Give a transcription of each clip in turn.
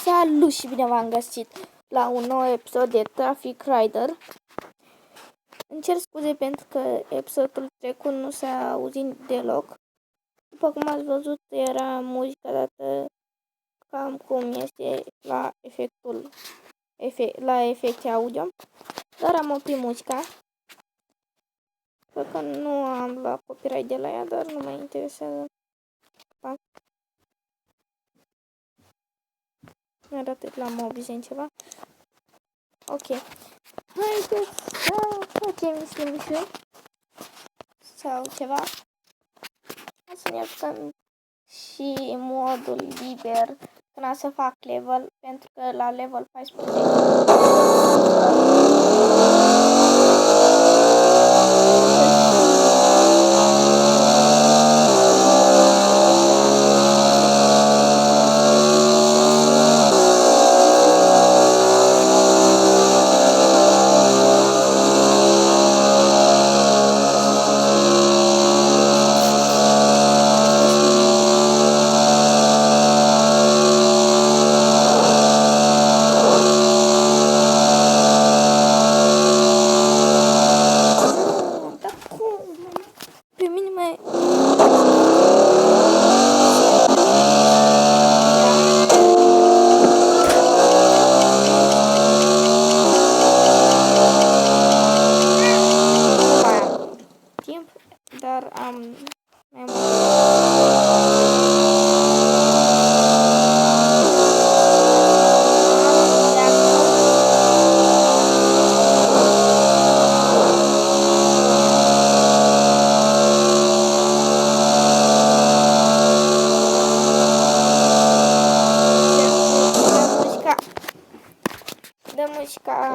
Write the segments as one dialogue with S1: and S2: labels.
S1: Salut și bine v-am găsit la un nou episod de Traffic Rider. Îmi cer scuze pentru că episodul trecut nu s-a auzit deloc. După cum ați văzut, era muzica dată cam cum este la efecte audio. Dar am oprit muzica. Cred că nu am luat copyright de la ea, dar nu mă interesează. Mi-a dat la Mobizen ceva. Ok. Haideți să facem schimbișuri sau ceva. O să ne apucăm și modul liber până să fac level, pentru că la level 14 dar am mai dă muzica.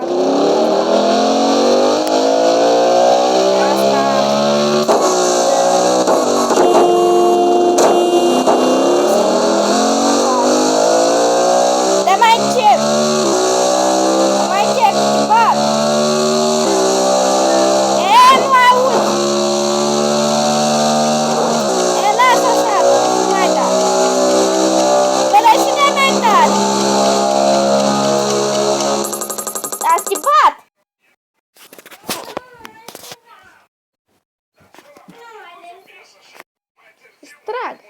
S1: Trag.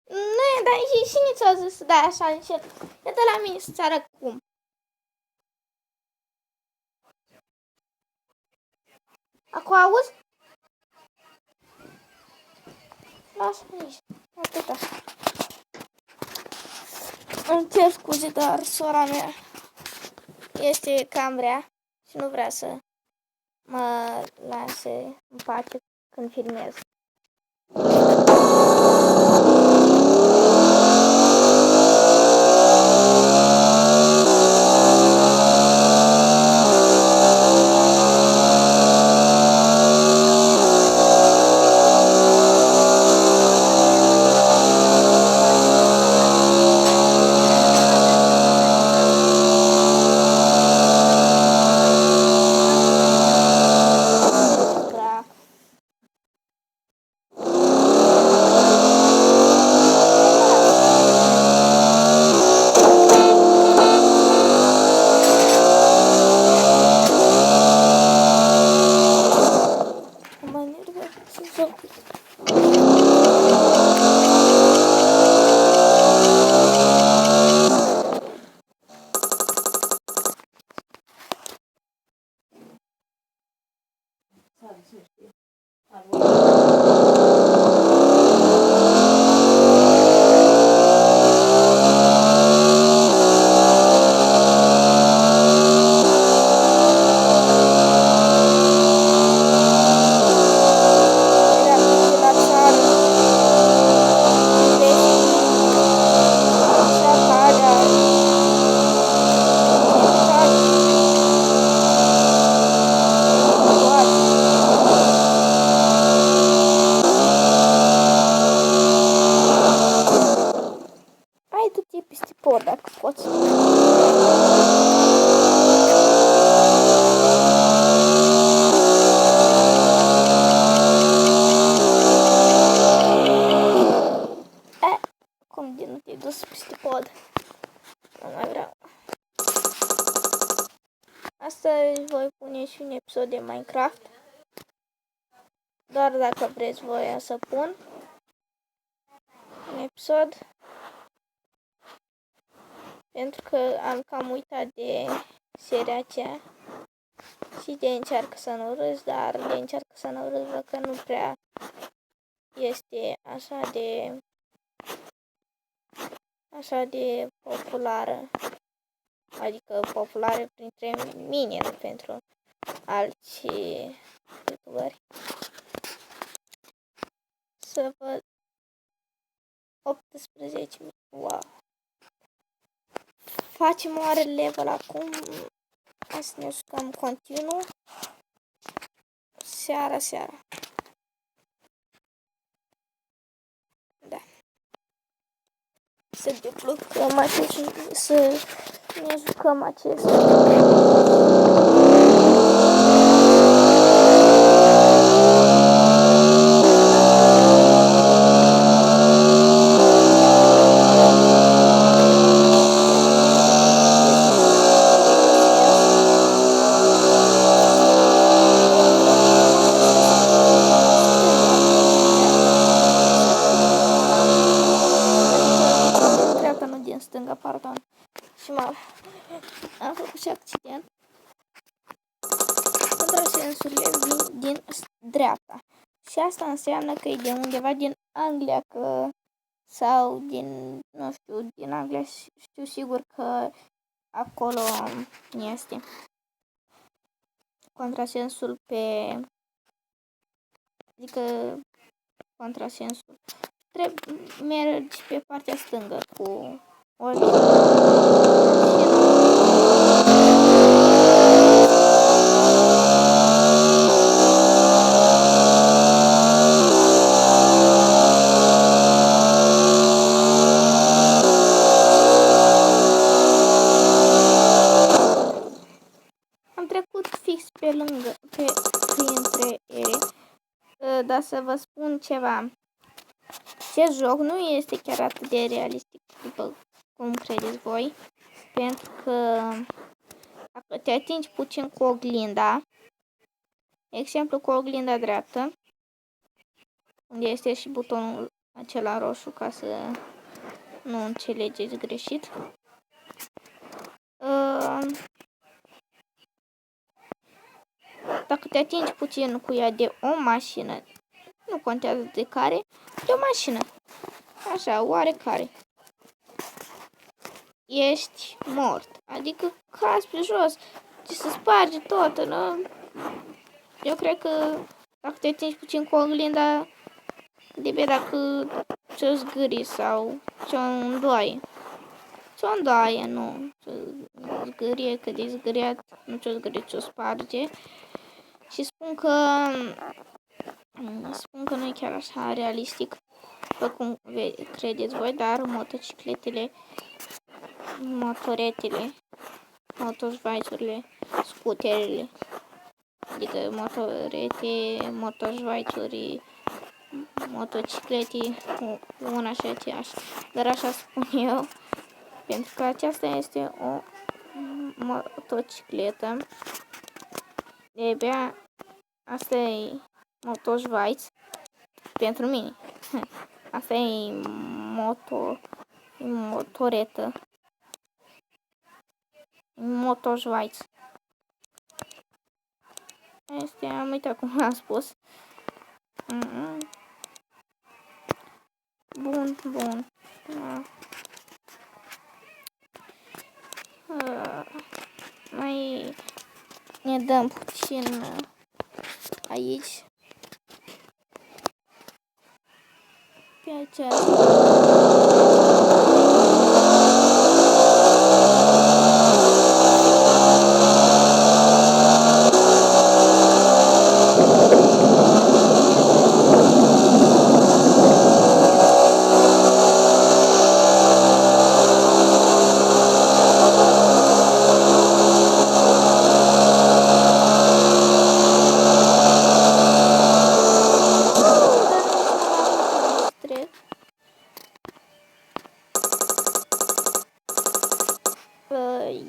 S1: Nu, dar și cine ți-a zis să dai așa încet? Ia de la mine să-ți arăt cum. Acum auzi? Lasă aici. Atâta. Îmi cer scuze, dar sora mea este cam rea și nu vrea să mă lase în pace când filmez. vreți voi pune și un episod de Minecraft. Doar dacă vreți voi să pun un episod. Pentru că am cam uitat de seria aceea. Și de încearcă să nu râs, dar de încearcă să nu râs, văd că nu prea este așa de populară. Adică populară printre mine, nu pentru alți youtuberi. Să văd 18. Wow. Facem oare level acum. Hai să ne jucăm continuu. Seara. Da. Să deblocăm să ne jucăm acest. Stânga, pardon. Și am făcut și accident. Contrasensurile vin din dreapta. Și asta înseamnă că e de undeva din Anglia, sau din, nu știu, din Anglia, știu sigur că acolo este contrasensul adică contrasensul. Mergi pe partea stângă cu am trecut fix pe lângă, printre ele, dar să vă spun ceva. Acest joc nu este chiar atât de realistic după cum credeți voi, pentru că dacă te atingi puțin cu oglinda, exemplu cu oglinda dreaptă, unde este și butonul acela roșu ca să nu înțelegeți greșit, dacă te atingi puțin cu ea de o mașină, nu contează de care, de o mașină, așa, oarecare, ești mort, adică cazi pe jos, și se sparge tot, nu? Eu cred că dacă te atingi puțin cu oglinda, de dacă ți-o zgâri sau ți-o îndoaie. Ți-o îndoaie, nu. Ți-o zgârie, că de zgâriat, nu ți-o zgârie, ți-o sparge. Și spun că nu e chiar așa realistic, după cum credeți voi, dar motocicletele, motoretele, motoșvaițurile, scuterele, adică motorete, motoșvaițuri, motociclete, una și aceeași. Dar așa spun eu, pentru că aceasta este o motocicletă. De-abia asta e motoșvaiț pentru mine. Asta e motoretă. Motoșvaiț. Am uitat cum am spus. Bun. Mai ne dăm puțin aici. Pe aceasta.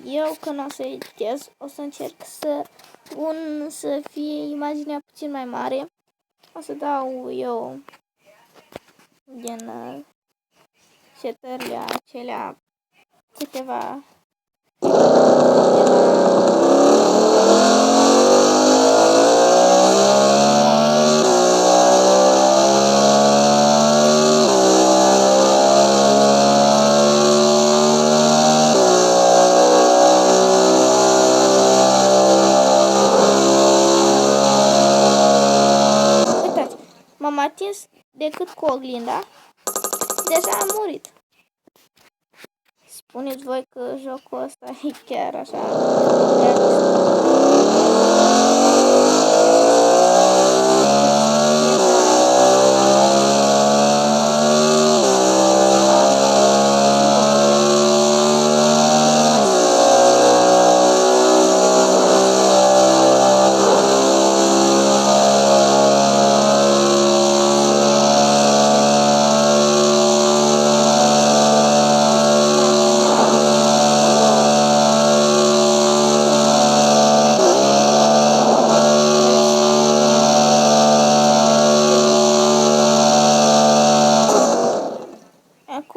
S1: eu când o să editez, o să încerc să fie imaginea puțin mai mare. O să dau eu din setările acelea câteva m-am atins decât cu oglinda, deja am murit. Spuneți voi că jocul ăsta e chiar așa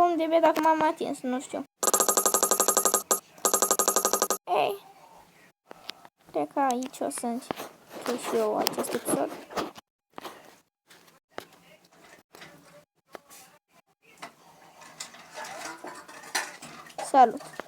S1: acum de dacă m-am atins, nu știu. Ei, cred că aici o să închei și eu acest episod. Salut!